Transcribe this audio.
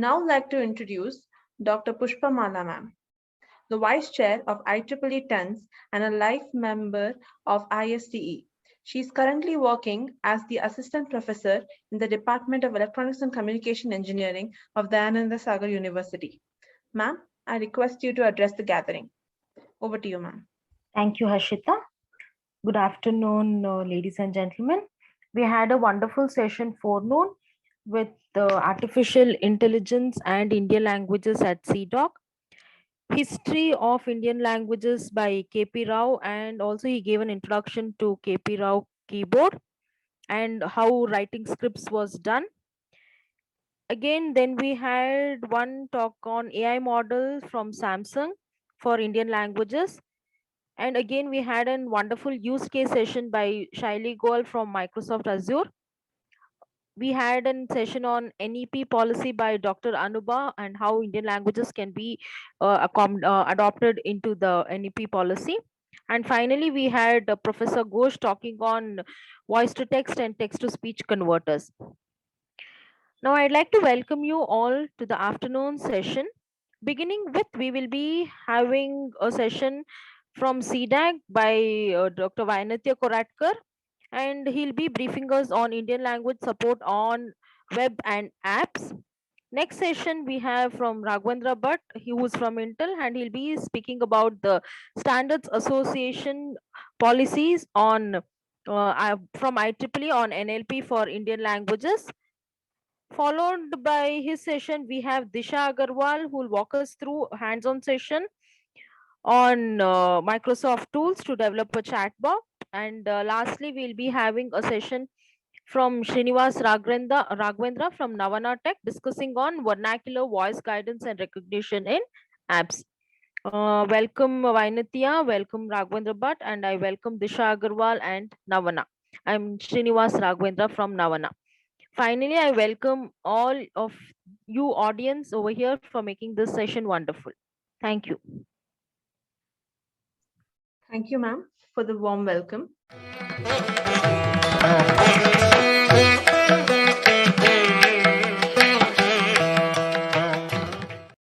now like to introduce Dr. Pushpa Mala ma'am, the Vice Chair of IEEE TENS and a life member of ISTE. She is currently working as the Assistant Professor in the Department of Electronics and Communication Engineering of Dayananda Sagar University. Ma'am, I request you to address the gathering. Over to you, ma'am. Thank you, Harshita. Good afternoon, ladies and gentlemen. We had a wonderful session forenoon with artificial intelligence and Indian languages at CDOC. History of Indian languages by KP Rao, and also he gave an introduction to KP Rao keyboard and how writing scripts was done. Again, then we had one talk on AI model from Samsung for Indian languages. And again, we had a wonderful use case session by Shaili Goel from Microsoft Azure. We had a session on NEP policy by Dr. Anuba and how Indian languages can be adopted into the NEP policy. And finally, we had Professor Ghosh talking on voice to text and text to speech converters. Now, I'd like to welcome you all to the afternoon session. Beginning with, we will be having a session from CDAG by Dr. Vainatya Koratkar, and he'll be briefing us on Indian language support on web and apps. Next session we have from Raghvendra Bhatt, he was from Intel, and he'll be speaking about the Standards Association policies on from IEEE on NLP for Indian languages. Followed by his session, we have Disha Agarwal, who will walk us through a hands-on session on Microsoft tools to develop a chatbot. And lastly, we'll be having a session from Srinivas Raghvendra from Navana Tech discussing on vernacular voice guidance and recognition in apps. Welcome Vainatya, welcome Raghvendra Bhatt, and I welcome Disha Agarwal and Navana. I'm Srinivas Raghvendra from Navana. Finally, I welcome all of you audience over here for making this session wonderful. Thank you. Thank you, ma'am, for the warm welcome.